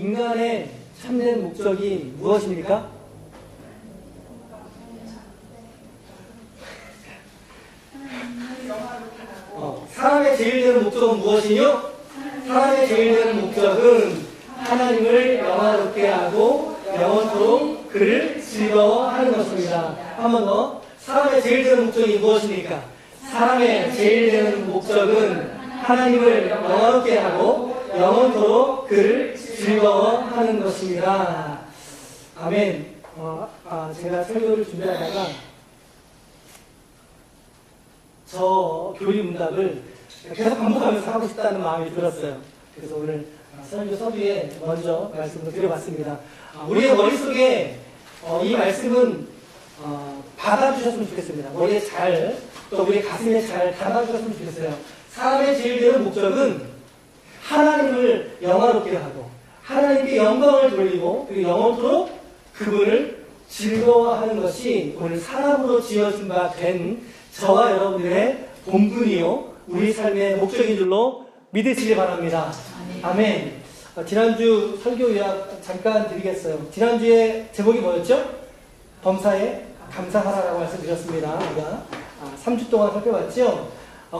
인간의 참된 목적이 무엇입니까? 사람의 제일 되는 목적은 무엇이뇨? 사람의 제일 되는 목적은 하나님을 영화롭게 하고 영원토록 그를 즐거워하는 것입니다. 한 번 더. 사람의 제일 되는 목적이 무엇입니까? 사람의 제일 되는 목적은 하나님을 영화롭게 하고 영원토록 그를 즐거워하는 것입니다. 아멘. 제가 설교를 준비하다가 저 교리 문답을 계속 반복하면서 하고 싶다는 마음이 들었어요. 그래서 오늘 설교 서두에 먼저 말씀을 드려봤습니다. 우리의 머릿속에 이 말씀은 받아주셨으면 좋겠습니다. 머리에 잘, 또 우리 가슴에 잘 담아주셨으면 좋겠어요. 사람의 제일 되는 목적은 하나님을 영화롭게 하고 하나님께 영광을 돌리고 그리고 영원토록 그분을 즐거워하는 것이 오늘 사람으로 지어진 바 된 저와 여러분들의 본분이요 우리 삶의 목적인 줄로 믿으시기 바랍니다. 아멘. 지난주 설교 요약 잠깐 드리겠어요. 지난주에 제목이 뭐였죠? 범사에 감사하라라고 말씀드렸습니다. 우리가 3주 동안 살펴봤죠.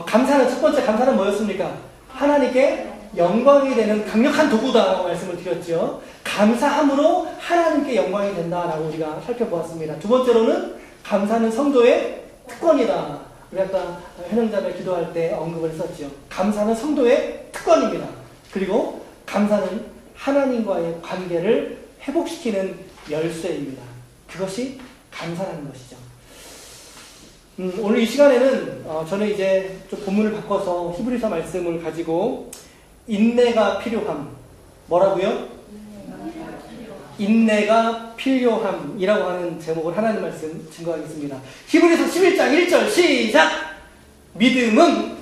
감사는 첫 번째 감사는 뭐였습니까? 하나님께 영광이 되는 강력한 도구다라고 말씀을 드렸죠. 감사함으로 하나님께 영광이 된다라고 우리가 살펴보았습니다. 두 번째로는 감사는 성도의 특권이다. 우리 아까 현영자매 기도할 때 언급을 했었죠. 감사는 성도의 특권입니다. 그리고 감사는 하나님과의 관계를 회복시키는 열쇠입니다. 그것이 감사라는 것이죠. 오늘 이 시간에는 저는 이제 좀 본문을 바꿔서 히브리서 말씀을 가지고 인내가 필요함. 뭐라고요? 인내가 필요함이라고 하는 제목을 하나님 말씀 증거하겠습니다. 히브리서 11장 1절 시작! 믿음은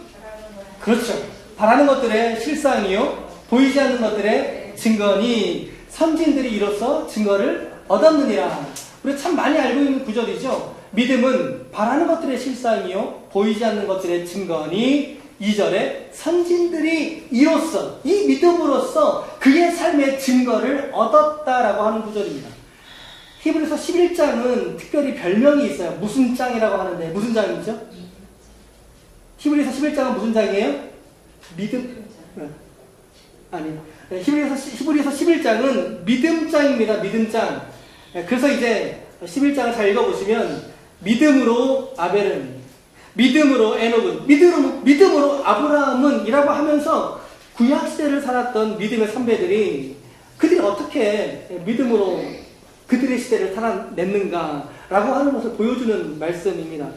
그렇죠. 바라는 것들의 실상이요 보이지 않는 것들의 증거니 선진들이 이로써 증거를 얻었느니라. 우리가 참 많이 알고 있는 구절이죠. 믿음은 바라는 것들의 실상이요 보이지 않는 것들의 증거니 2절에 선진들이 이로써 이 믿음으로써 그의 삶의 증거를 얻었다라고 하는 구절입니다. 히브리서 11장은 특별히 별명이 있어요. 무슨 장이라고 하는데 무슨 장이죠? 히브리서 11장은 무슨 장이에요? 믿음? 아니 히브리서 11장은 믿음장입니다. 믿음장. 그래서 이제 11장을 잘 읽어보시면 믿음으로 아벨은 믿음으로 에녹은 믿음으로 아브라함은 이라고 하면서 구약시대를 살았던 믿음의 선배들이 그들이 어떻게 믿음으로 그들의 시대를 살아냈는가라고 하는 것을 보여주는 말씀입니다.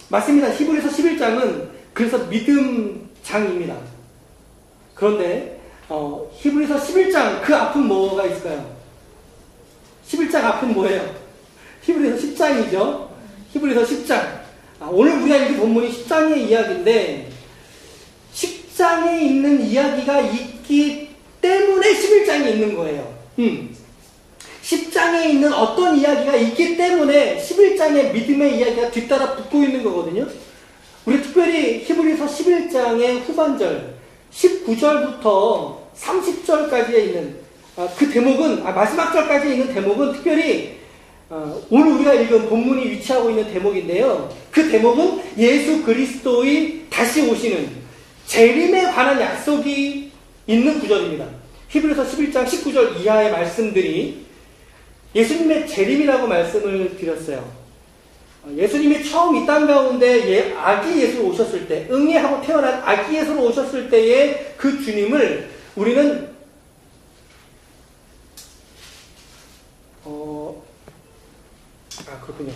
맞습니다. 히브리서 11장은 그래서 믿음장입니다. 그런데 히브리서 11장 그 앞은 뭐가 있을까요? 11장 앞은 뭐예요? 히브리서 10장이죠. 히브리서 10장. 오늘 우리가 읽은 본문이 10장의 이야기인데 10장에 있는 이야기가 있기 때문에 11장이 있는 거예요. 10장에 있는 어떤 이야기가 있기 때문에 11장의 믿음의 이야기가 뒤따라 붙고 있는 거거든요. 우리 특별히 히브리서 11장의 후반절 19절부터 30절까지에 있는 그 대목은 마지막 절까지 있는 대목은 특별히 오늘 우리가 읽은 본문이 위치하고 있는 대목인데요. 그 대목은 예수 그리스도의 다시 오시는 재림에 관한 약속이 있는 구절입니다. 히브리서 11장 19절 이하의 말씀들이 예수님의 재림이라고 말씀을 드렸어요. 예수님이 처음 이 땅 가운데 아기 예수로 오셨을 때, 응애하고 태어난 아기 예수로 오셨을 때의 그 주님을 우리는 그렇군요.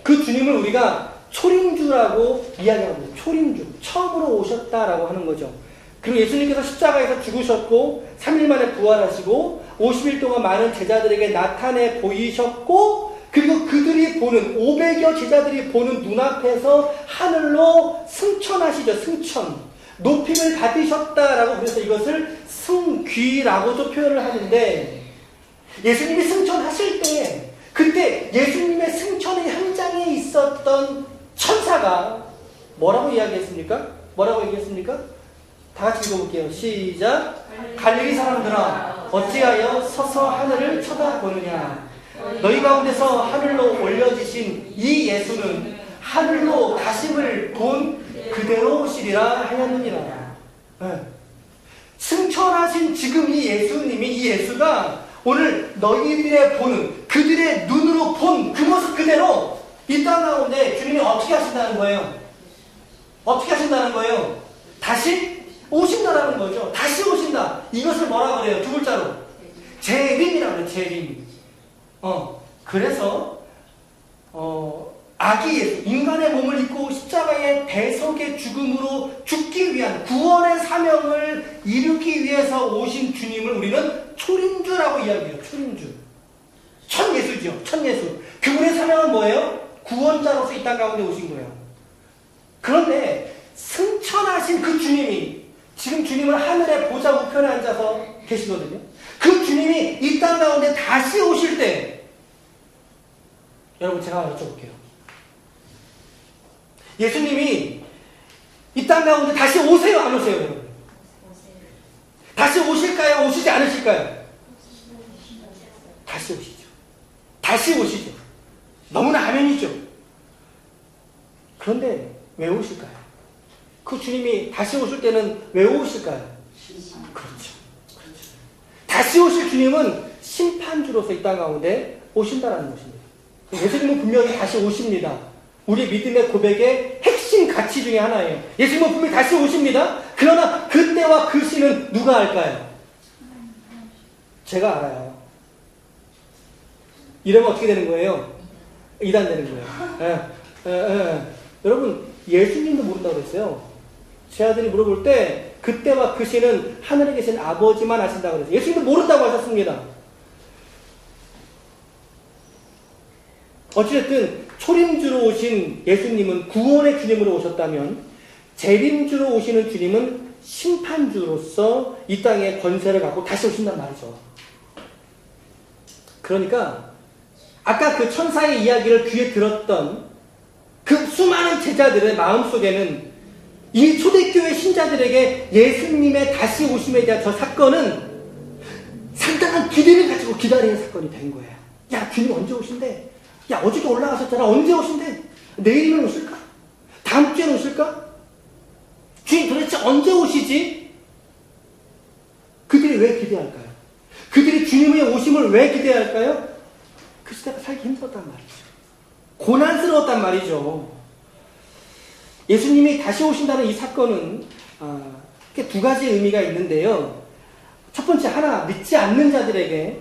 그 주님을 우리가 초림주라고 이야기하고 초림주, 처음으로 오셨다라고 하는 거죠. 그리고 예수님께서 십자가에서 죽으셨고 3일 만에 부활하시고 50일 동안 많은 제자들에게 나타내 보이셨고 그리고 그들이 보는 500여 제자들이 보는 눈앞에서 하늘로 승천하시죠. 승천. 높임을 받으셨다라고 그래서 이것을 승귀라고도 표현을 하는데 예수님이 승천하실 때 그때 예수님의 승천의 현장에 있었던 천사가 뭐라고 이야기했습니까? 뭐라고 얘기했습니까? 다 같이 읽어볼게요. 시작. 갈릴리 사람들아 어찌하여 서서 하늘을 쳐다보느냐. 너희 가운데서 하늘로 올려지신 이 예수는 하늘로 가심을 본 그대로 오시리라 하였느니라. 네. 승천하신 지금 이 예수님이, 이 예수가 오늘 너희들의 보는, 그들의 눈으로 본 그 모습 그대로 이 땅 가운데 주님이 어떻게 하신다는 거예요? 어떻게 하신다는 거예요? 다시 오신다라는 거죠. 다시 오신다. 이것을 뭐라 그래요? 두 글자로 재림이라고 해요. 재림. 그래서 아기 예수, 인간의 몸을 입고 십자가의 대속의 죽음으로 죽기 위한 구원의 사명을 이루기 위해서 오신 주님을 우리는 초림주라고 이야기해요. 초림주. 첫 예수죠. 첫 예수. 그분의 사명은 뭐예요? 구원자로서 이 땅 가운데 오신 거예요. 그런데 승천하신 그 주님이, 지금 주님은 하늘의 보좌 우편에 앉아서 계시거든요. 그 주님이 이 땅 가운데 다시 오실 때, 여러분 제가 여쭤볼게요. 예수님이 이 땅 가운데 다시 오세요, 안 오세요, 여러분? 다시 오실까요? 오시지 않으실까요? 다시 오시죠. 다시 오시죠. 너무나 아멘이죠. 그런데 왜 오실까요? 그 주님이 다시 오실 때는 왜 오실까요? 그렇죠. 다시 오실 주님은 심판주로서 이 땅 가운데 오신다는 것입니다. 예수님은 분명히 다시 오십니다. 우리 믿음의 고백의 핵심 가치 중에 하나예요. 예수님은 분명히 다시 오십니다. 그러나 그때와 그 시는 누가 알까요? 제가 알아요. 이러면 어떻게 되는 거예요? 이단되는 거예요. 여러분, 예수님도 모른다고 그랬어요. 제 아들이 물어볼 때 그때와 그 시는 하늘에 계신 아버지만 아신다고 그랬어요. 예수님도 모른다고 하셨습니다. 어찌됐든 초림주로 오신 예수님은 구원의 주님으로 오셨다면 재림주로 오시는 주님은 심판주로서 이 땅에 권세를 갖고 다시 오신단 말이죠. 그러니까 아까 그 천사의 이야기를 귀에 들었던 그 수많은 제자들의 마음속에는 이 초대교회 신자들에게 예수님의 다시 오심에 대한 저 사건은 상당한 기대를 가지고 기다리는 사건이 된 거예요. 야, 주님 언제 오신대? 야, 어저께 올라가셨잖아. 언제 오신대? 내일이면 오실까? 다음 주에는 오실까? 주님 도대체 언제 오시지? 그들이 왜 기대할까요? 그들이 주님의 오심을 왜 기대할까요? 그 시대가 살기 힘들었단 말이죠. 고난스러웠단 말이죠. 예수님이 다시 오신다는 이 사건은 두 가지 의미가 있는데요. 첫 번째, 하나, 믿지 않는 자들에게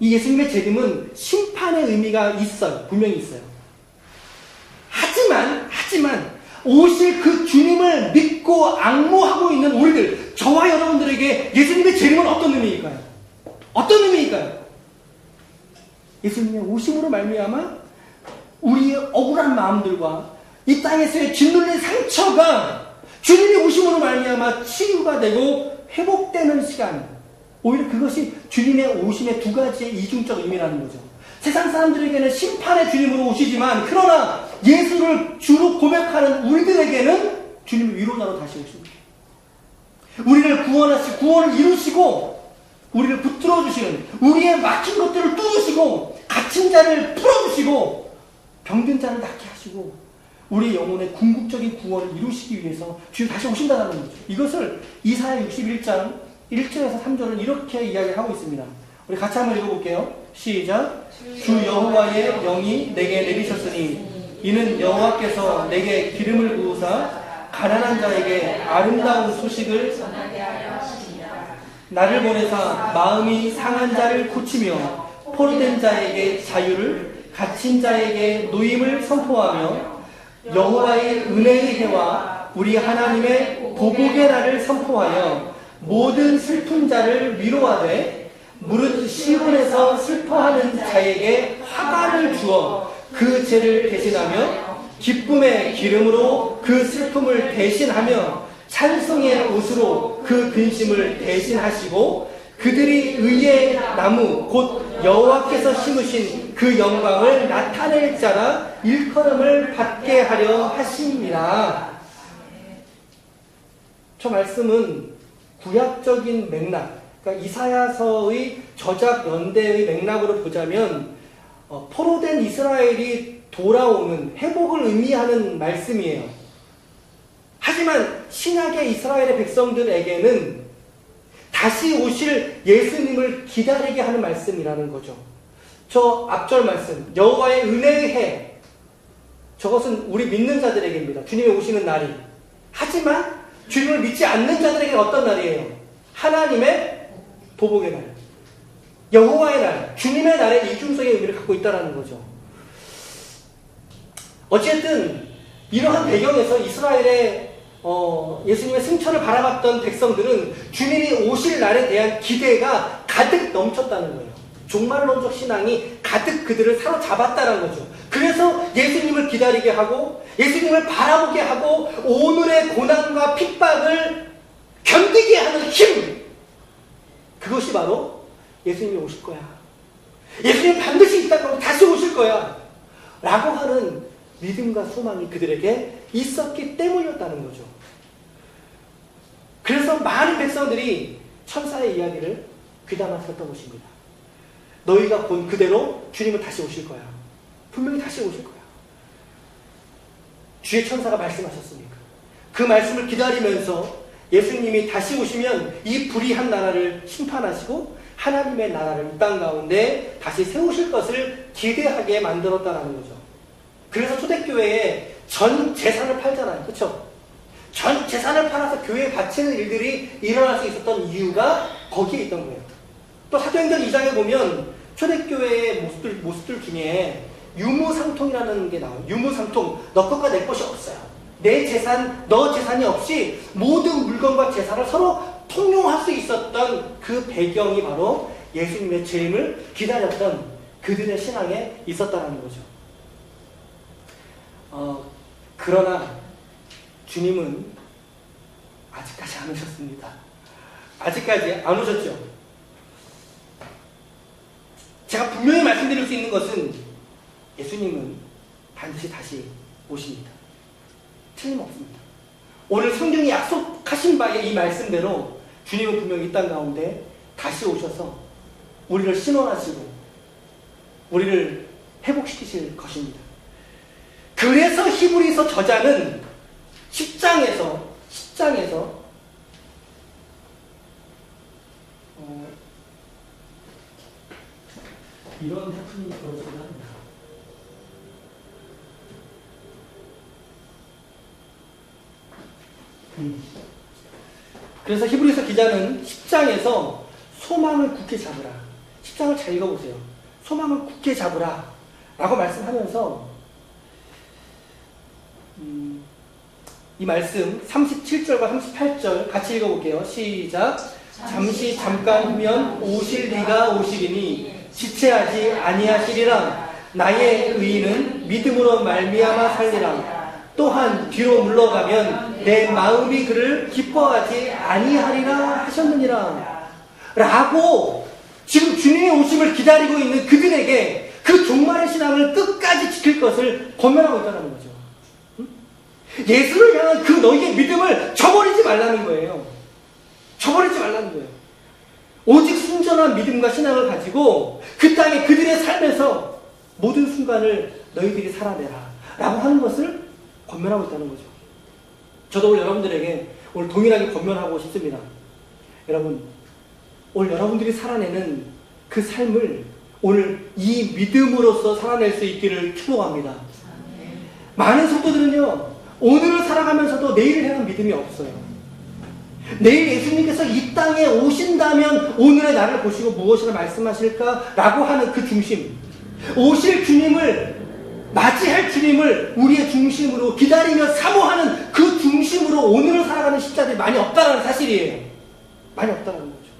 이 예수님의 재림은 심판의 의미가 있어요. 분명히 있어요. 하지만 오실 그 주님을 믿고 앙모하고 있는 우리들, 저와 여러분들에게 예수님의 재림은 어떤 의미일까요? 어떤 의미일까요? 예수님의 오심으로 말미암아 우리의 억울한 마음들과 이 땅에서의 짓눌린 상처가 주님의 오심으로 말미암아 치유가 되고 회복되는 시간, 오히려 그것이 주님의 오심의 두 가지의 이중적 의미라는 거죠. 세상 사람들에게는 심판의 주님으로 오시지만, 그러나 예수를 주로 고백하는 우리들에게는 주님의 위로자로 다시 오십니다. 우리를 구원을 이루시고 우리를 붙들어 주시는, 우리의 막힌 것들을 뚫으시고 갇힌 자를 풀어주시고 병든 자를 낫게 하시고 우리 영혼의 궁극적인 구원을 이루시기 위해서 주님 다시 오신다는 거죠. 이것을 이사야 61장 1절에서 3절은 이렇게 이야기하고 있습니다. 우리 같이 한번 읽어볼게요. 시작. 주 여호와의 영이 내게 내리셨으니 이는 여호와께서 내게 기름을 부으사 가난한 자에게 아름다운 소식을 전하게 하려 하십니다. 나를 보내사 마음이 상한 자를 고치며 포로된 자에게 자유를, 갇힌 자에게 노임을 선포하며 여호와의 은혜의 해와 우리 하나님의 보복의 날을 선포하여 모든 슬픈 자를 위로하되 무릇 시온에서 슬퍼하는 자에게 화관을 주어 그 죄를 대신하며 기쁨의 기름으로 그 슬픔을 대신하며 찬송의 옷으로 그 근심을 대신하시고 그들이 의의 나무 곧 여호와께서 심으신 그 영광을 나타낼 자라 일컬음을 받게 하려 하심이라. 저 말씀은 구약적인 맥락, 그러니까 이사야서의 저작 연대의 맥락으로 보자면 포로된 이스라엘이 돌아오는 회복을 의미하는 말씀이에요. 하지만 신약의 이스라엘의 백성들에게는 다시 오실 예수님을 기다리게 하는 말씀이라는 거죠. 저 앞절 말씀, 여호와의 은혜의 해, 저것은 우리 믿는 자들에게입니다. 주님이 오시는 날이. 하지만 주님을 믿지 않는 자들에게는 어떤 날이에요? 하나님의 보복의 날, 여호와의 날, 주님의 날의 이중성의 의미를 갖고 있다는 거죠. 어쨌든 이러한 배경에서 이스라엘의 예수님의 승천을 바라봤던 백성들은 주님이 오실 날에 대한 기대가 가득 넘쳤다는 거예요. 종말론적 신앙이 가득 그들을 사로잡았다는 거죠. 그래서 예수님을 기다리게 하고 예수님을 바라보게 하고 오늘의 고난과 핍박을 견디게 하는 힘, 그것이 바로 예수님이 오실 거야, 예수님 반드시 이 땅으로 다시 오실 거야 라고 하는 믿음과 소망이 그들에게 있었기 때문이었다는 거죠. 그래서 많은 백성들이 천사의 이야기를 귀담아 들었던 것입니다. 너희가 본 그대로 주님은 다시 오실 거야, 분명히 다시 오실 거야. 주의 천사가 말씀하셨으니까 그 말씀을 기다리면서 예수님이 다시 오시면 이 불의한 나라를 심판하시고 하나님의 나라를 이 땅 가운데 다시 세우실 것을 기대하게 만들었다는 거죠. 그래서 초대교회에 전 재산을 팔잖아요. 그렇죠? 전 재산을 팔아서 교회에 바치는 일들이 일어날 수 있었던 이유가 거기에 있던 거예요. 또 사도행전 2장에 보면 초대교회의 모습들 중에 유무상통이라는 게 나와요. 유무상통, 너 것과 내 것이 없어요. 내 재산, 너 재산이 없이 모든 물건과 재산을 서로 통용할 수 있었던 그 배경이 바로 예수님의 재림을 기다렸던 그들의 신앙에 있었다는 거죠. 그러나 주님은 아직까지 안 오셨습니다. 아직까지 안 오셨죠. 제가 분명히 말씀드릴 수 있는 것은 예수님은 반드시 다시 오십니다. 틀림없습니다. 오늘 성경이 약속하신 바의 이 말씀대로 주님은 분명히 이 땅 가운데 다시 오셔서 우리를 신원하시고 우리를 회복시키실 것입니다. 그래서 히브리서 저자는 10장에서 이런 해프닝이 벌어지긴 합니다. 그래서 히브리서 기자는 10장에서 소망을 굳게 잡으라. 10장을 잘 읽어보세요. 소망을 굳게 잡으라 라고 말씀하면서 이 말씀 37절과 38절 같이 읽어볼게요. 시작. 잠시 잠깐 후면 오실 리가 오시리니 지체하지 아니하시리라. 나의 의인은 믿음으로 말미암아 살리라. 또한 뒤로 물러가면 내 마음이 그를 기뻐하지 아니하리라 하셨느니라. 라고 지금 주님의 오심을 기다리고 있는 그들에게 그 종말의 신앙을 끝까지 지킬 것을 권면하고 있다는 거죠. 예수를 향한 그 너희의 믿음을 저버리지 말라는 거예요. 저버리지 말라는 거예요. 오직 순전한 믿음과 신앙을 가지고 그 땅에 그들의 삶에서 모든 순간을 너희들이 살아내라 라고 하는 것을 권면하고 있다는 거죠. 저도 오늘 여러분들에게 오늘 동일하게 권면하고 싶습니다. 여러분, 오늘 여러분들이 살아내는 그 삶을 오늘 이 믿음으로써 살아낼 수 있기를 축복합니다. 많은 성도들은요, 오늘을 살아가면서도 내일을 향한 믿음이 없어요. 내일 예수님께서 이 땅에 오신다면 오늘의 나를 보시고 무엇이라 말씀하실까라고 하는 그 중심, 오실 주님을, 맞이할 주님을 우리의 중심으로 기다리며 사모하는 그 중심으로 오늘을 살아가는 십자들이 많이 없다는 사실이에요. 많이 없다는 거죠.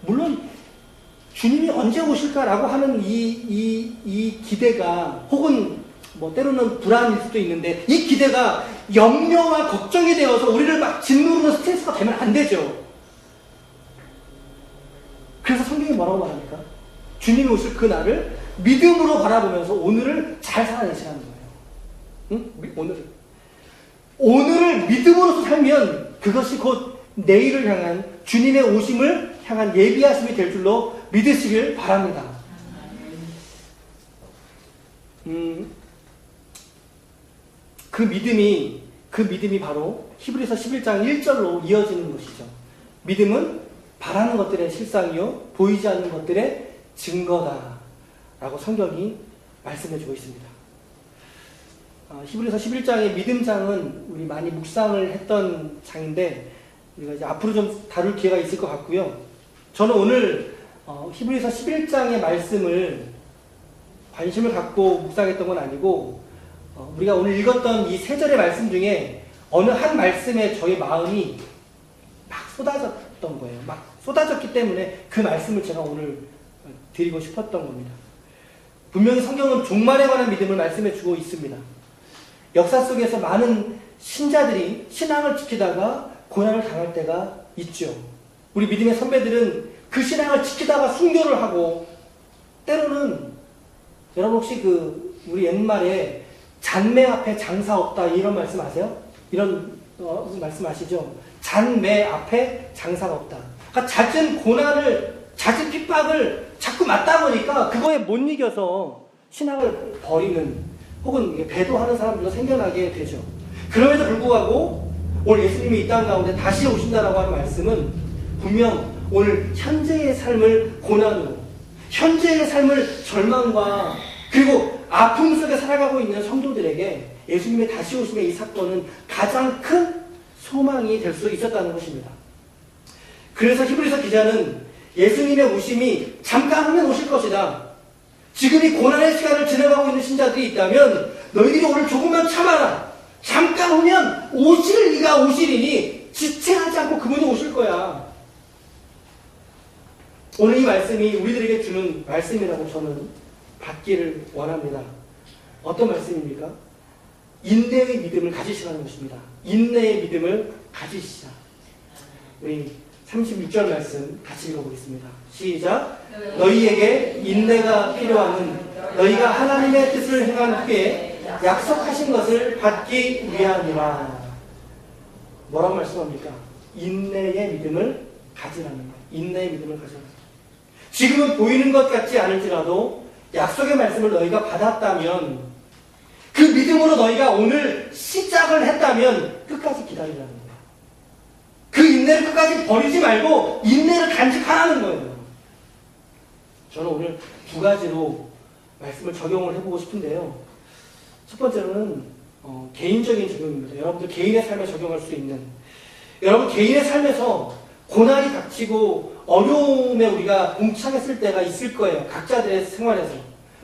물론 주님이 언제 오실까라고 하는 이 기대가, 혹은 뭐 때로는 불안일 수도 있는데, 이 기대가 염려와 걱정이 되어서 우리를 막 짓누르는 스트레스가 되면 안 되죠. 그래서 성경이 뭐라고 말합니까? 주님이 오실 그 날을 믿음으로 바라보면서 오늘을 잘 살아내시라는 거예요. 응? 오늘을 믿음으로서 살면 그것이 곧 내일을 향한 주님의 오심을 향한 예비하심이 될 줄로 믿으시길 바랍니다. 그 믿음이 바로 히브리서 11장 1절로 이어지는 것이죠. 믿음은 바라는 것들의 실상이요 보이지 않는 것들의 증거다 라고 성경이 말씀해주고 있습니다. 히브리서 11장의 믿음장은 우리 많이 묵상을 했던 장인데 우리가 이제 앞으로 좀 다룰 기회가 있을 것 같고요. 저는 오늘 히브리서 11장의 말씀을 관심을 갖고 묵상했던 건 아니고 우리가 오늘 읽었던 이 3절의 말씀 중에 어느 한 말씀에 저희 마음이 막 쏟아졌던 거예요. 막 쏟아졌기 때문에 그 말씀을 제가 오늘 드리고 싶었던 겁니다. 분명히 성경은 종말에 관한 믿음을 말씀해 주고 있습니다. 역사 속에서 많은 신자들이 신앙을 지키다가 고난을 당할 때가 있죠. 우리 믿음의 선배들은 그 신앙을 지키다가 순교를 하고 때로는 여러분 혹시 우리 옛말에 잔매 앞에 장사 없다 이런 말씀 아세요? 이런 말씀 아시죠? 잔매 앞에 장사가 없다. 그러니까 잦은 고난을 잦은 핍박을 자꾸 맞다 보니까 그거에 못 이겨서 신앙을 버리는 혹은 배도하는 사람들도 생겨나게 되죠. 그럼에도 불구하고 오늘 예수님이 이 땅 가운데 다시 오신다라고 하는 말씀은 분명 오늘 현재의 삶을 고난으로 현재의 삶을 절망과 그리고 아픔 속에 살아가고 있는 성도들에게 예수님의 다시 오심의 이 사건은 가장 큰 소망이 될 수 있었다는 것입니다. 그래서 히브리서 기자는 예수님의 오심이 잠깐 후면 오실 것이다. 지금 이 고난의 시간을 지나가고 있는 신자들이 있다면 너희들이 오늘 조금만 참아라. 잠깐 후면 오실 이가 오시리니 지체하지 않고 그분이 오실 거야. 오늘 이 말씀이 우리들에게 주는 말씀이라고 저는 받기를 원합니다. 어떤 말씀입니까? 인내의 믿음을 가지시라는 것입니다. 인내의 믿음을 가지시자. 우리 36절 말씀 같이 읽어보겠습니다. 시작. 너희에게 인내가 필요함은 너희가 하나님의 뜻을 행한 후에 약속하신 것을 받기 위함이라. 뭐라고 말씀합니까? 인내의 믿음을 가지라는 거예요. 인내의 믿음을 가져라. 지금은 보이는 것 같지 않을지라도 약속의 말씀을 너희가 받았다면 그 믿음으로 너희가 오늘 시작을 했다면 끝까지 기다리라는 거예요. 그 인내를 끝까지 버리지 말고 인내를 간직하라는 거예요. 저는 오늘 2가지로 말씀을 적용을 해보고 싶은데요. 첫 번째로는 개인적인 적용입니다. 여러분들 개인의 삶에 적용할 수 있는, 여러분 개인의 삶에서 고난이 닥치고 어려움에 우리가 봉착했을 때가 있을 거예요. 각자들의 생활에서.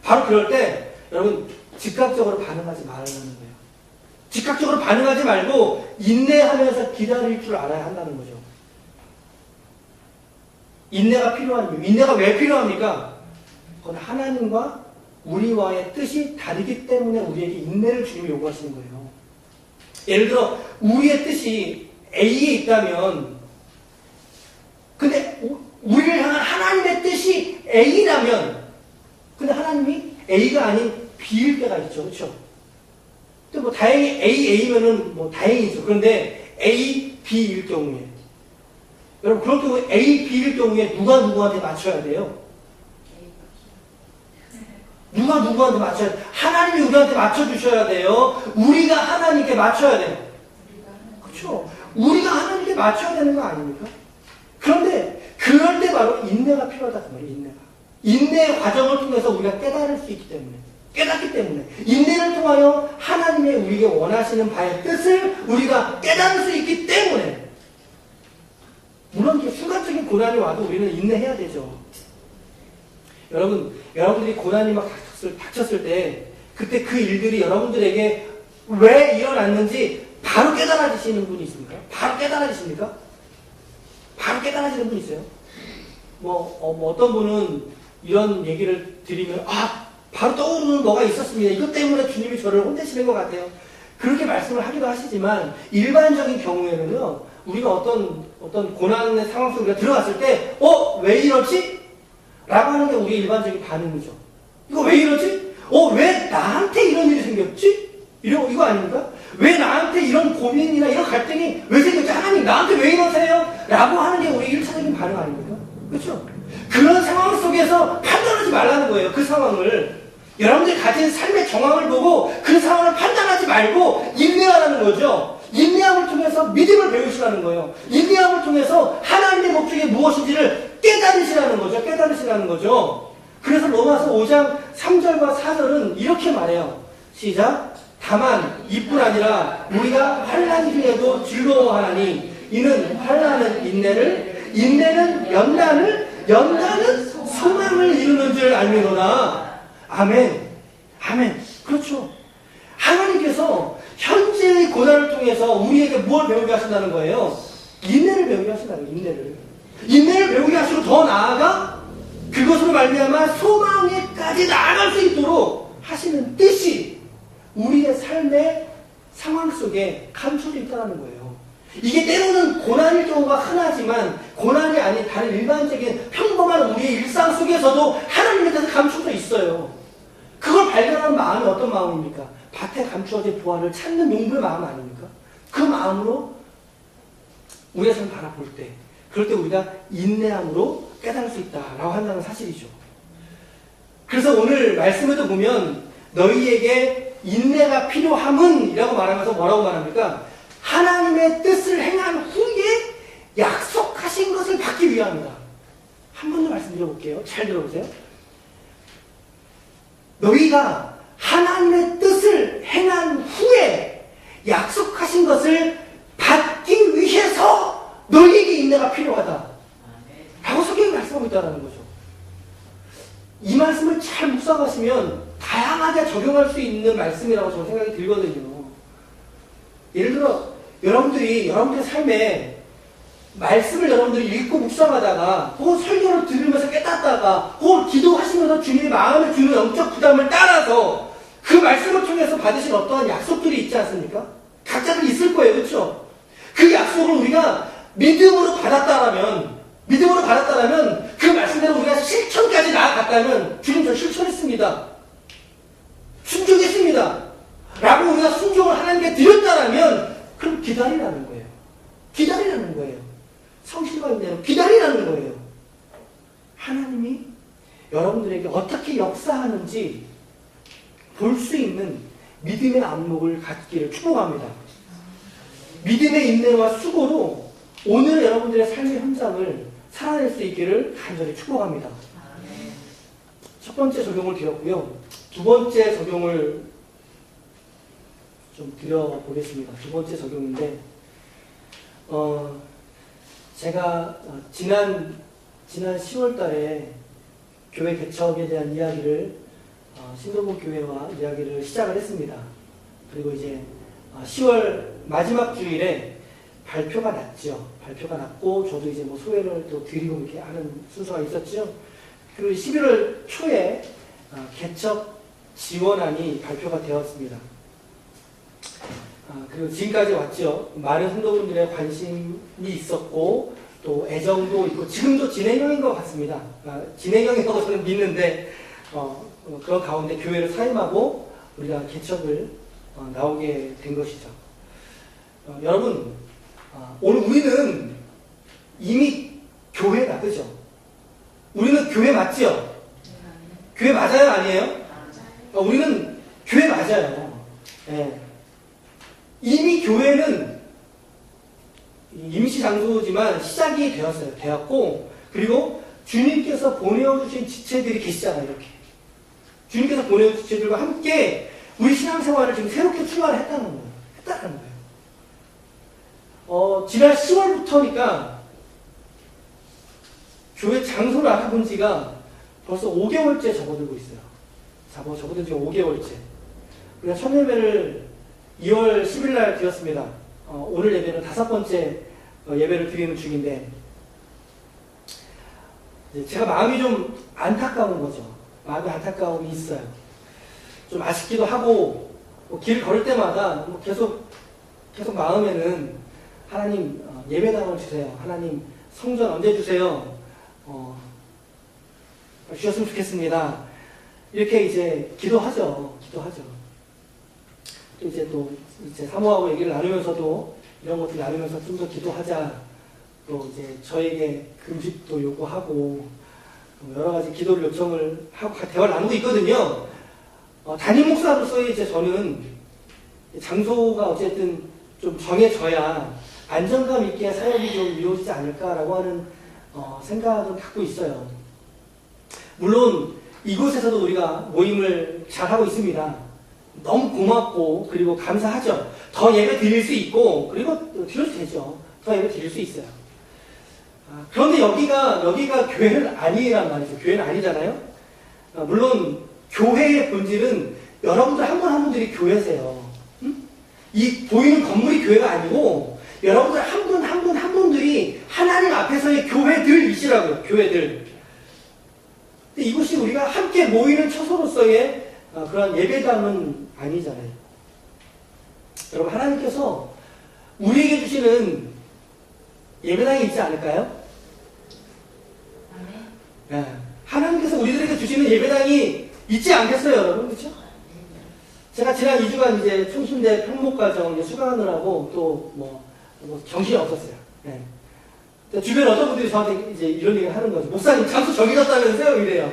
바로 그럴 때 여러분 즉각적으로 반응하지 말라는 거예요. 즉각적으로 반응하지 말고 인내하면서 기다릴 줄 알아야 한다는 거죠. 인내가 필요한 이유. 인내가 왜 필요합니까? 그건 하나님과 우리와의 뜻이 다르기 때문에 우리에게 인내를 주님이 요구하시는 거예요. 예를 들어 우리의 뜻이 A에 있다면, 근데 우리를 향한 하나님의 뜻이 A라면, 근데 하나님이 A가 아닌 B일 때가 있죠. 그렇죠? 근데 뭐 다행히 A면은 뭐 다행이죠. 그런데 A, B일 경우에, 여러분 그런 경우에 A, B일 경우에 누가 누구한테 맞춰야 돼요? 누가 누구한테 맞춰야 돼요? 하나님이 우리한테 맞춰주셔야 돼요. 우리가 하나님께 맞춰야 돼요. 그렇죠? 우리가 하나님께 맞춰야 되는 거 아닙니까? 그런데 그럴 때 바로 인내가 필요하다 그 말이에요. 인내가. 인내의 과정을 통해서 우리가 깨달을 수 있기 때문에, 깨닫기 때문에, 인내를 통하여 하나님의 우리에게 원하시는 바의 뜻을 우리가 깨달을 수 있기 때문에, 물론 순간적인 고난이 와도 우리는 인내해야 되죠. 여러분들이 고난이 막 닥쳤을 때, 그때 그 일들이 여러분들에게 왜 일어났는지 바로 깨달아지시는 분이 있습니까? 바로 깨달아지십니까? 바로 깨달아지는 분이 있어요? 어떤 분은 이런 얘기를 드리면, 바로 떠오르는 뭐가 있었습니다. 이것 때문에 주님이 저를 혼내시는 것 같아요. 그렇게 말씀을 하기도 하시지만, 일반적인 경우에는요, 우리가 어떤 고난의 상황 속에 우리가 들어갔을 때, 왜 이러지? 라고 하는 게 우리의 일반적인 반응이죠. 이거 왜 이러지? 왜 나한테 이런 일이 생겼지? 이거 아닙니까? 왜 나한테 이런 고민이나 이런 갈등이 왜 생겼지? 하나님 나한테 왜 이러세요? 라고 하는 게 우리 1차적인 반응 아닙니까? 그렇죠? 그런 상황 속에서 판단하지 말라는 거예요. 그 상황을. 여러분들이 가진 삶의 정황을 보고 그 상황을 판단하지 말고 인내하라는 거죠. 인내함을 통해서 믿음을 배우시라는 거예요. 인내함을 통해서 하나님의 목적이 무엇인지를 깨달으시라는 거죠. 깨달으시라는 거죠. 그래서 로마서 5장 3절과 4절은 이렇게 말해요. 시작. 다만 이뿐 아니라 우리가 환난 중에도 즐거워하나니 이는 환난은 인내를, 인내는 연단을, 연단은 소망을 이루는 줄 알미로다. 아멘. 아멘. 그렇죠. 하나님께서 현재의 고난을 통해서 우리에게 뭘 배우게 하신다는 거예요? 인내를 배우게 하신다는 거예요. 인내를. 인내를 배우게 하시고 더 나아가 그것으로 말미암아 소망에까지 나아갈 수 있도록 하시는 뜻이 우리의 삶의 상황 속에 감춰져 있다는 거예요. 이게 때로는 고난일 경우가 흔하지만 고난이 아닌 다른 일반적인 평범한 우리의 일상 속에서도 하나님에 대해서 감춰져 있어요. 그걸 발견하는 마음이 어떤 마음입니까? 밭에 감추어진 보화를 찾는 농부의 마음 아닙니까? 그 마음으로 우리의 삶을 바라볼 때, 그럴 때 우리가 인내함으로 깨달을 수 있다라고 한다는 사실이죠. 그래서 오늘 말씀에도 보면 너희에게 인내가 필요함은 이라고 말하면서 뭐라고 말합니까? 하나님의 뜻을 행한 후에 약속하신 것을 받기 위함이다. 한 번 더 말씀드려볼게요. 잘 들어보세요. 너희가 하나님의 뜻을 행한 후에 약속하신 것을 받기 위해서 너희에게 인내가 필요하다 라고 성경이 말씀하고 있다는 거죠. 이 말씀을 잘 묵상하시면 다양하게 적용할 수 있는 말씀이라고 저는 생각이 들거든요. 예를 들어 여러분들의 삶에 말씀을 여러분들이 읽고 묵상하다가 혹은 설교를 들으면서 깨닫다가 혹은 기도하시면서 주님의 마음에 주는 영적 부담을 따라서 그 말씀을 통해서 받으신 어떠한 약속들이 있지 않습니까? 각자들 있을 거예요. 그렇죠? 그 약속을 우리가 믿음으로 받았다라면 그 말씀대로 우리가 실천까지 나아갔다면 주님 저 실천했습니다. 순종했습니다. 라고 우리가 순종을 하나님께 드렸다라면 그럼 기다리라는 거예요. 기다리라는 거예요. 성실과 인내로 기다리라는 거예요. 하나님이 여러분들에게 어떻게 역사하는지 볼 수 있는 믿음의 안목을 갖기를 축복합니다. 믿음의 인내와 수고로 오늘 여러분들의 삶의 현장을 살아낼 수 있기를 간절히 축복합니다. 첫 번째 적용을 드렸고요. 두 번째 적용을 좀 드려보겠습니다. 두 번째 적용인데 제가 지난 10월 달에 교회 개척에 대한 이야기를 신도분 교회와 이야기를 시작을 했습니다. 그리고 이제 10월 마지막 주일에 발표가 났죠. 발표가 났고 저도 이제 뭐 소회를 또 드리고 이렇게 하는 순서가 있었죠. 그리고 11월 초에 개척 지원안이 발표가 되었습니다. 그리고 지금까지 왔죠. 많은 성도분들의 관심이 있었고 또 애정도 있고 지금도 진행형인 것 같습니다. 진행형이라고 저는 믿는데 그런 가운데 교회를 사임하고 우리가 개척을 나오게 된 것이죠. 여러분 오늘 우리는 이미 교회다. 그죠? 우리는 교회 맞죠? 교회 맞아요? 아니에요? 우리는 교회 맞아요. 네. 이미 교회는 임시장소지만 시작이 되었고 그리고 주님께서 보내어주신 지체들이 계시잖아요. 이렇게 주님께서 보내어주신 지체들과 함께 우리 신앙생활을 지금 새롭게 출발을 했다는 거예요. 지난 10월부터니까 교회 장소를 알아본 지가 벌써 5개월째 접어들고 있어요. 접어든 지가 5개월째. 우리가 첫 예배를 2월 10일 날 드렸습니다. 오늘 예배는 5번째 예배를 드리는 중인데 제가 마음이 좀 안타까운 거죠. 마음이 안타까움이 있어요. 좀 아쉽기도 하고 길 걸을 때마다 계속 마음에는 하나님 예배당을 주세요. 하나님 성전 언제 주세요. 주셨으면 좋겠습니다. 이렇게 이제 기도하죠. 이제 또 이제 사모하고 얘기를 나누면서도 이런 것들 나누면서 좀 더 기도하자. 또 이제 저에게 금식도 요구하고 여러 가지 기도를 요청을 하고 대화를 나누고 있거든요. 담임 목사로서의 이제 저는 장소가 어쨌든 좀 정해져야 안정감 있게 사역이 좀 이루어지지 않을까라고 하는 생각을 갖고 있어요. 물론 이곳에서도 우리가 모임을 잘 하고 있습니다. 너무 고맙고 그리고 감사하죠. 더 예배 드릴 수 있고 그리고 드려도 되죠. 더 예배 드릴 수 있어요. 그런데 여기가 교회는 아니란 말이죠. 교회는 아니잖아요. 물론 교회의 본질은 여러분들 한 분 한 분들이 교회세요. 이 보이는 건물이 교회가 아니고 여러분들 한 분 한 분 한 분들이 하나님 앞에서의 교회들이시라고요. 교회들. 근데 이곳이 우리가 함께 모이는 처소로서의 그런 예배당은 아니잖아요. 여러분 하나님께서 우리에게 주시는 예배당이 있지 않을까요? 네. 하나님께서 우리들에게 주시는 예배당이 있지 않겠어요, 여러분? 그렇죠? 제가 지난 2주간 이제 청순대 평목과정 수강하느라고 또 뭐 정신이 없었어요. 네. 주변 어떤 분들이 저한테 이제 이런 얘기를 하는 거죠. 목사님 장소 정해졌다면서요? 이래요.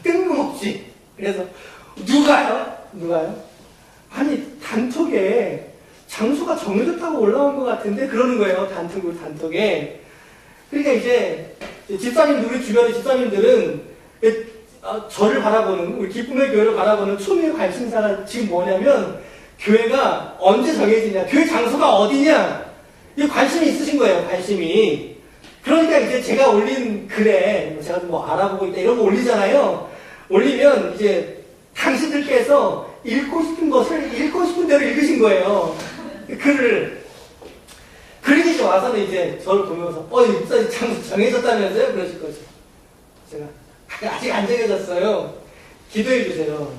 뜬금없이. 그래서 누가요? 아니 단톡에 장소가 정해졌다고 올라온 것 같은데 그러는 거예요. 단톡에. 그러니까 이제 집사님들, 우리 주변의 집사님들은 저를 바라보는, 우리 기쁨의 교회를 바라보는 초미의 관심사가 지금 뭐냐면 교회가 언제 정해지냐, 교회 장소가 어디냐, 이 관심이 있으신 거예요. 관심이. 그러니까 이제 제가 올린 글에 제가 뭐 알아보고 있다 이런 거 올리잖아요. 올리면 이제 당신들께서 읽고 싶은 것을 읽고 싶은 대로 읽으신 거예요. 글을. 그러니 이제 와서는 이제 저를 보면서 목사님 장소 정해졌다면서요? 그러실 거죠. 제가 아직 안 정해졌어요. 기도해 주세요.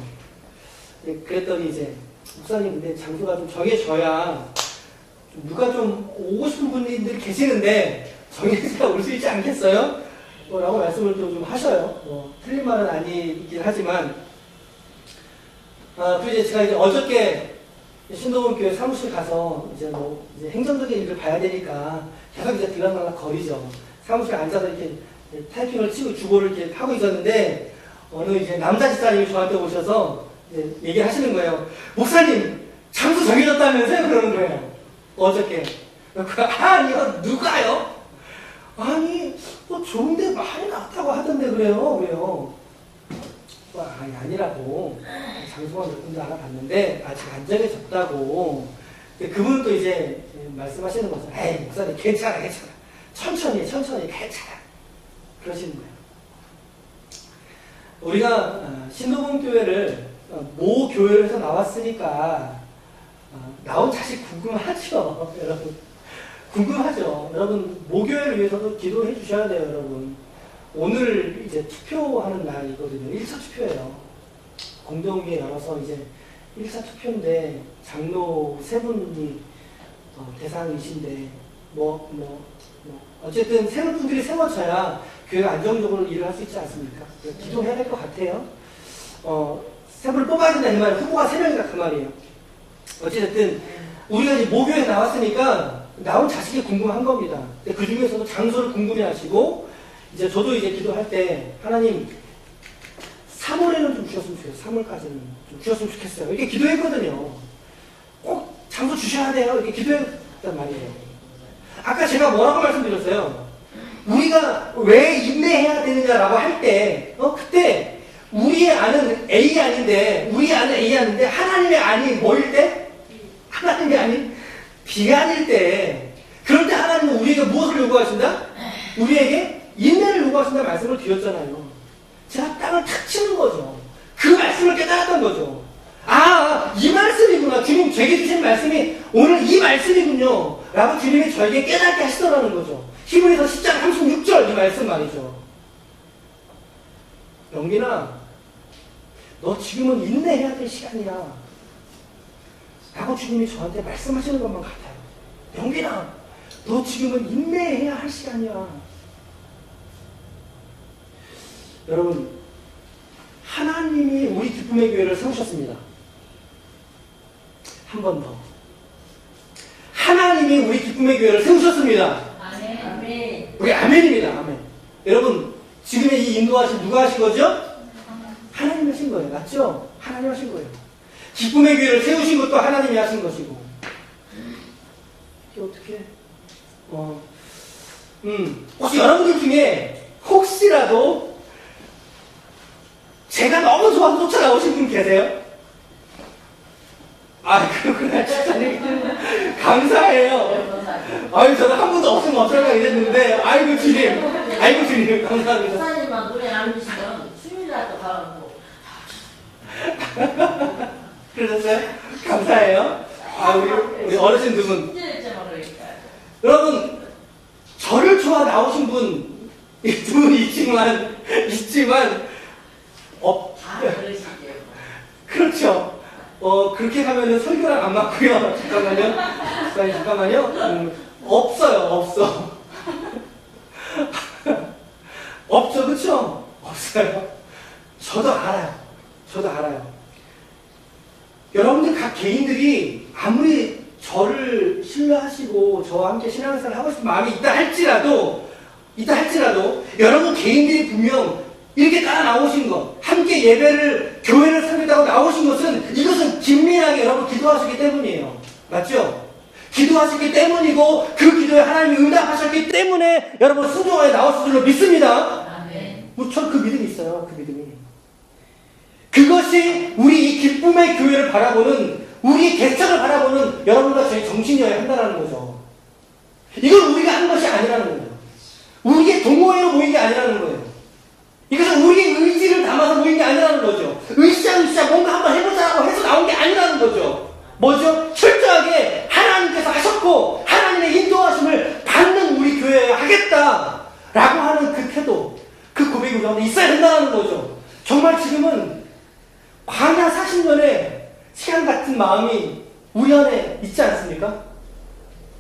그랬더니 이제 목사님 근데 장소가 좀 정해져야 누가 좀 오고 싶은 분들이 계시는데 정해져야 올 수 있지 않겠어요? 라고 말씀을 좀 하셔요. 틀린 말은 아니긴 하지만 또 이제 제가 이제 어저께 신도분교회 사무실 가서 이제 이제 행정적인 일을 봐야 되니까 계속 이제 들락날락 거리죠. 사무실에 앉아서 이렇게 타이핑을 치고 주보를 이렇게 하고 있었는데 어느 이제 남자 집사님이 저한테 오셔서 이제 얘기를 하시는 거예요. 목사님 장소 정해졌다면서요? 그러는 거예요. 어저께. 아니요, 누가요? 아니 좋은데 많이 났다고 하던데 그래요. 아니 아니라고. 장소가 몇 군데 알아봤는데 아직 안 정해졌다고. 그분은 또 이제 말씀하시는 거죠. 에이 목사님 괜찮아. 천천히 괜찮아. 그러시는 거예요. 우리가 신도분교회를 모 교회에서 나왔으니까 나온 자식 궁금하죠. 여러분. 궁금하죠. 여러분 모 교회를 위해서도 기도해 주셔야 돼요. 여러분. 오늘 이제 투표하는 날이거든요. 1차 투표예요. 공동회 열어서 이제 1차 투표인데 장로 3분이 대상이신데 어쨌든 새로운 분들이 세워져야 교회가 안정적으로 일을 할 수 있지 않습니까? 기도해야 될 것 같아요. 세 분을 뽑아야 된다 이 말이에요. 후보가 3명이다 그 말이에요. 어쨌든 우리가 이제 모교에 나왔으니까 나온 자식이 궁금한 겁니다. 그 중에서도 장소를 궁금해하시고 이제 저도 이제 기도할 때 하나님 3월에는 좀 주셨으면 좋겠어요. 3월까지는 좀 주셨으면 좋겠어요. 이렇게 기도했거든요. 꼭 장소 주셔야 돼요. 이렇게 기도했단 말이에요. 아까 제가 뭐라고 말씀드렸어요? 우리가 왜 인내해야 되느냐라고 할 때, 그때 우리의 아는 A 아닌데 하나님의 아니 뭐일 때? 하나님의 아니 B 아닐 때, 그럴 때 하나님은 우리에게 무엇을 요구하신다? 우리에게 인내를 요구하신다 말씀을 드렸잖아요. 제가 땅을 탁 치는 거죠. 그 말씀을 깨달았던 거죠. 이 말씀이구나. 주님 제게 주신 말씀이 오늘 이 말씀이군요. 라고 주님이 저에게 깨닫게 하시더라는 거죠. 히브리서 10장 36절 이 말씀 말이죠. 영빈아, 너 지금은 인내해야 될 시간이야. 라고 주님이 저한테 말씀하시는 것만 같아요. 영빈아, 너 지금은 인내해야 할 시간이야. 여러분, 하나님이 우리 기쁨의 교회를 세우셨습니다. 한 번 더. 하나님이 우리 기쁨의 교회를 세우셨습니다. 아멘. 우리 아멘입니다. 아멘. 여러분, 지금의 이 인도하신 누가 하신 거죠? 하나님이 하신 거예요. 맞죠? 하나님이 하신 거예요. 기쁨의 교회를 세우신 것도 하나님이 하신 것이고. 이게 어떻게? 혹시 여러분들 중에 혹시라도 제가 너무 좋아서 쫓아나오신 분 계세요? 아, 그렇구나. 감사해요. 아유, 저는 한 분도 없으면 어쩌려고 이랬는데, 아이고, 주님, 감사합니다. 목사님만 노래 안 부르시면 수요일날 또 가고. 그러셨어요? 감사해요. 아, 우리 어르신 두 분. 여러분, 저를 좋아 나오신 분, 두 분 있지만, 그러시게요. 그렇죠. 그렇게 가면은 설교랑 안 맞고요. 잠깐만요. 없어요, 없어. 없죠, 그쵸? 없어요. 저도 알아요. 여러분들 각 개인들이 아무리 저를 신뢰하시고 저와 함께 신앙생활을 하고 싶은 마음이 있다 할지라도 여러분 개인들이 분명 이렇게 따라 나오신 것, 함께 교회를 섬기다고 나오신 것은 이것은 긴밀하게 여러분 기도하셨기 때문이에요. 맞죠? 기도하셨기 때문이고 그 기도에 하나님이 응답하셨기 때문에 여러분 순종하에 나왔을 줄로 믿습니다. 아멘. 전 그 믿음이 있어요. 그 믿음이. 그것이 우리 이 기쁨의 교회를 바라보는, 우리 개척을 바라보는 여러분과 저희 정신이어야 한다는 거죠. 이건 우리가 한 것이 아니라는 거예요. 우리의 동호회로 모인 게 아니라는 거예요. 이것은 우리의 의지를 담아서 모인 게 아니라는 거죠. 으쌰으쌰 뭔가 한번 해보자라고 해서 나온 게 아니라는 거죠. 뭐죠? 철저하게 하나님께서 하셨고 하나님의 인도하심을 받는 우리 교회에 하겠다라고 하는 그 태도, 그 고백이 우리 가운데 있어야 된다는 거죠. 정말 지금은 광야 40년의 시간 같은 마음이 우리 안에 있지 않습니까?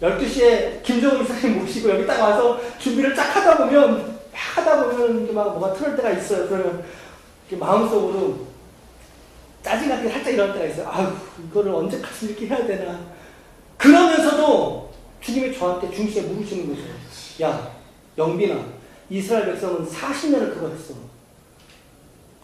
12시에 김정은 이사님 모시고 여기 딱 와서 준비를 쫙 하다 보면 이렇게 막 뭐가 틀을 때가 있어요. 그러면 이렇게 마음속으로 짜증나게 살짝 이럴 때가 있어요. 아유, 이거를 언제까지 이렇게 해야 되나. 그러면서도 주님이 저한테 중시에 물으시는 거죠. 야, 영빈아, 이스라엘 백성은 40년을 그거 했어.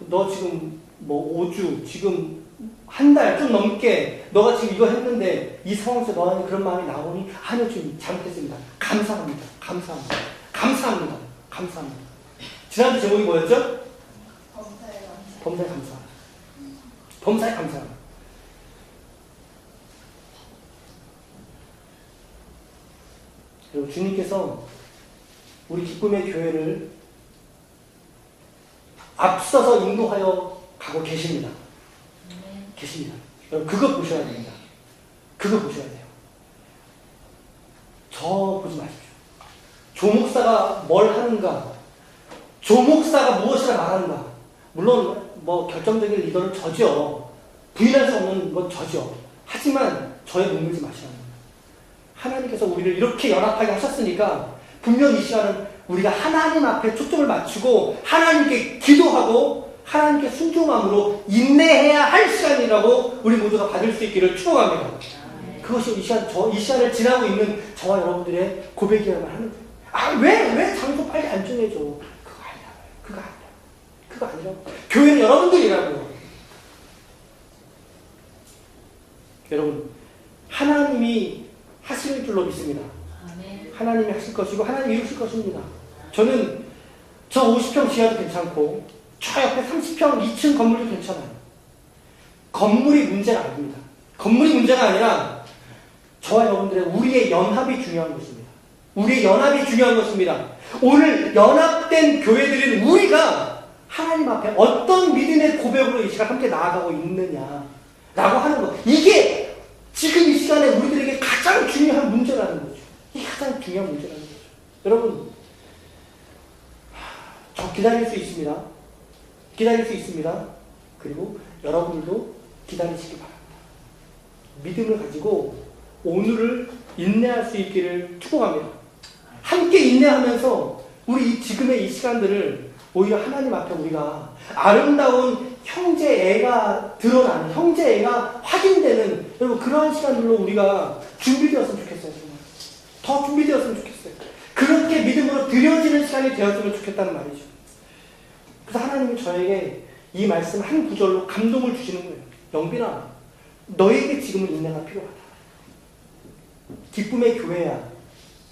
너 지금 뭐 5주, 지금 한 달 좀 넘게 너가 지금 이거 했는데 이 상황에서 너한테 그런 마음이 나오니? 아니요, 주님, 잘못했습니다. 감사합니다. 지난주 제목이 뭐였죠? 범사에 감사. 그리고 주님께서 우리 기쁨의 교회를 앞서서 인도하여 가고 계십니다. 여러분, 그거 보셔야 됩니다. 저 보지 마십시오. 조 목사가 뭘 하는가, 조 목사가 무엇이라 말하는가. 물론 뭐 결정적인 리더는 저죠. 부인할 수 없는 건 저죠. 하지만 저에 눈물지 마셔야 합니다. 하나님께서 우리를 이렇게 연합하게 하셨으니까 분명 이 시간은 우리가 하나님 앞에 초점을 맞추고 하나님께 기도하고 하나님께 순종함으로 인내해야 할 시간이라고 우리 모두가 받을 수 있기를 축원합니다. 그것이 이 시간을 지나고 있는 저와 여러분들의 고백이야만 하는 거예요. 아, 왜 장소 빨리 안 정해줘? 그거 아니라고. 교회는 여러분들이라고요. 여러분, 하나님이 하실 줄로 믿습니다. 하나님이 하실 것이고 하나님이 이루실 것입니다. 저는 저 50평 지하도 괜찮고 저 옆에 30평 2층 건물도 괜찮아요. 건물이 문제가 아닙니다. 건물이 문제가 아니라 저와 여러분들의 우리의 연합이 중요한 것입니다. 오늘 연합된 교회들인 우리가 하나님 앞에 어떤 믿음의 고백으로 이 시간 함께 나아가고 있느냐라고 하는 것. 이게 지금 이 시간에 우리들에게 가장 중요한 문제라는 거죠. 이게 가장 중요한 문제라는 거죠. 여러분, 저 기다릴 수 있습니다. 그리고 여러분들도 기다리시기 바랍니다. 믿음을 가지고 오늘을 인내할 수 있기를 축복합니다. 함께 인내하면서 우리 지금의 이 시간들을 오히려 하나님 앞에 우리가 아름다운 형제애가 드러나는, 형제애가 확인되는 여러분 그러한 시간들로 우리가 준비되었으면 좋겠어요. 정말 더 준비되었으면 좋겠어요. 그렇게 믿음으로 드려지는 시간이 되었으면 좋겠다는 말이죠. 그래서 하나님이 저에게 이 말씀 한 구절로 감동을 주시는 거예요. 영빈아, 너에게 지금은 인내가 필요하다. 기쁨의 교회야,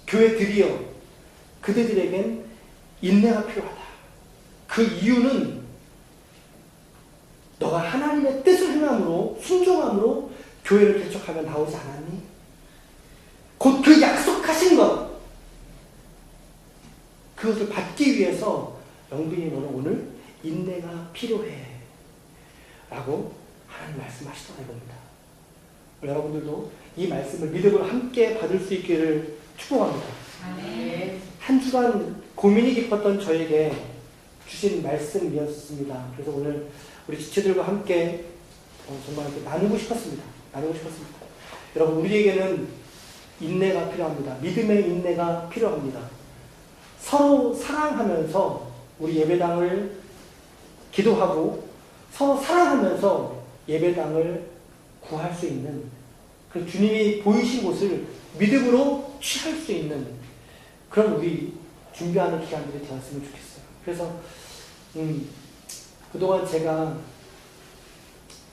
교회들이여, 그들에겐 인내가 필요하다. 그 이유는 너가 하나님의 뜻을 행함으로, 순종함으로 교회를 개척하며 나오지 않았니? 곧 그 약속하신 것, 그것을 받기 위해서 영빈이 너는 오늘 인내가 필요해 라고 하나님 말씀하시더라 이겁니다. 여러분들도 이 말씀을 믿음으로 함께 받을 수 있기를 축복합니다. 한 주간 고민이 깊었던 저에게 주신 말씀이었습니다. 그래서 오늘 우리 지체들과 함께 정말 나누고 싶었습니다. 여러분, 우리에게는 인내가 필요합니다. 믿음의 인내가 필요합니다. 서로 사랑하면서 우리 예배당을 기도하고 서로 사랑하면서 예배당을 구할 수 있는, 그 주님이 보이신 곳을 믿음으로 취할 수 있는 그런 우리 준비하는 기간들이 되었으면 좋겠어요. 그래서 그동안 제가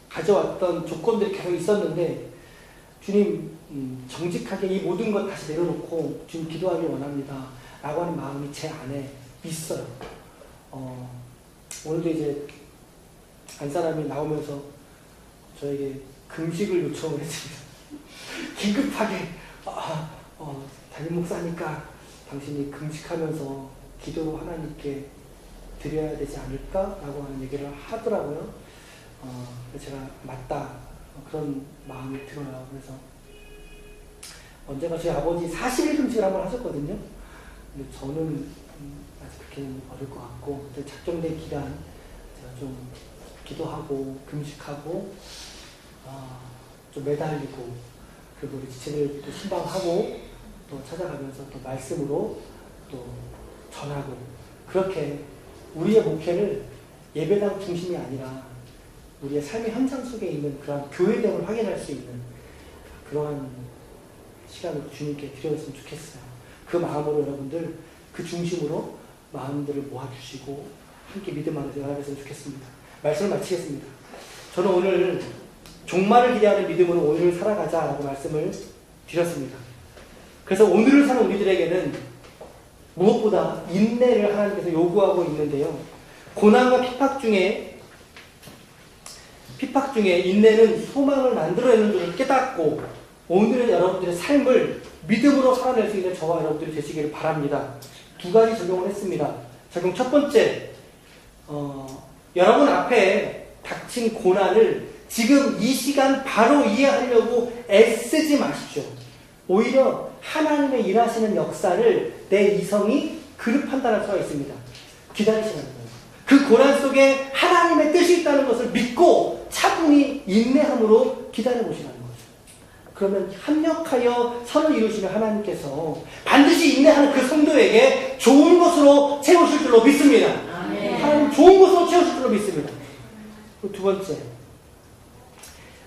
가져왔던 조건들이 계속 있었는데 주님 정직하게 이 모든 것 다시 내려놓고 주님 기도하길 원합니다 라고 하는 마음이 제 안에 있어요. 오늘도 이제 한 사람이 나오면서 저에게 금식을 요청을 했습니다. 긴급하게 담임 목사니까 당신이 금식하면서 기도로 하나님께 드려야 되지 않을까? 라고 하는 얘기를 하더라고요. 그래서 제가 맞다 그런 마음이 들어요. 그래서 언제가 저희 아버지 40일 금식을 한번 하셨거든요. 근데 저는 아직 그렇게는 어려울 것 같고 작정된 기간 제가 좀 기도하고 금식하고 좀 매달리고 그리고 우리 지체들 또 신방하고 또 찾아가면서 또 말씀으로 또 전하고 그렇게 우리의 목회를 예배당 중심이 아니라 우리의 삶의 현장 속에 있는 그런 교회됨을 확인할 수 있는 그러한 시간을 주님께 드렸으면 좋겠어요. 그 마음으로 여러분들 그 중심으로 마음들을 모아주시고 함께 믿음 안에서 연합했으면 좋겠습니다. 말씀을 마치겠습니다. 저는 오늘 종말을 기대하는 믿음으로 오늘을 살아가자라고 말씀을 드렸습니다. 그래서 오늘을 사는 우리들에게는 무엇보다 인내를 하나님께서 요구하고 있는데요. 고난과 핍박 중에 인내는 소망을 만들어내는 줄을 깨닫고 오늘의 여러분들의 삶을 믿음으로 살아낼 수 있는 저와 여러분들이 되시기를 바랍니다. 두 가지 적용을 했습니다. 적용 첫 번째, 여러분 앞에 닥친 고난을 지금 이 시간 바로 이해하려고 애쓰지 마십시오. 오히려 하나님의 일하시는 역사를 내 이성이 그릇 판단할 수가 있습니다. 기다리시는 거예요. 그 고난 속에 하나님의 뜻이 있다는 것을 믿고 차분히 인내함으로 기다려보시라는 거죠. 그러면 합력하여 선을 이루시는 하나님께서 반드시 인내하는 그 성도에게 좋은 것으로 채우실 줄로 믿습니다. 하나님 좋은 것으로 채우실 줄로 믿습니다. 그리고 두 번째,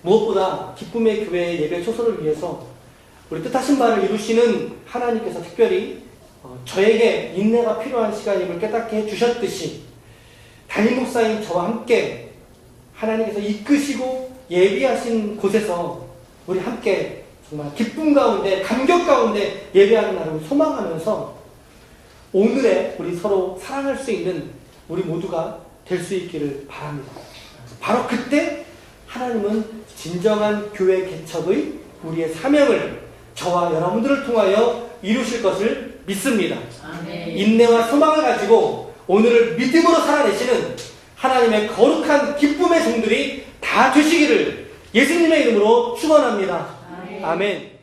무엇보다 기쁨의 교회의 예배 초소를 위해서 우리 뜻하신 바를 이루시는 하나님께서 특별히 저에게 인내가 필요한 시간임을 깨닫게 해주셨듯이 담임 목사인 저와 함께 하나님께서 이끄시고 예비하신 곳에서 우리 함께 정말 기쁨 가운데 감격 가운데 예배하는 날을 소망하면서 오늘의 우리 서로 사랑할 수 있는 우리 모두가 될 수 있기를 바랍니다. 바로 그때 하나님은 진정한 교회 개척의 우리의 사명을 저와 여러분들을 통하여 이루실 것을 믿습니다. 인내와 소망을 가지고 오늘을 믿음으로 살아내시는 하나님의 거룩한 기쁨의 종들이 다 되시기를 예수님의 이름으로 축원합니다. 아멘.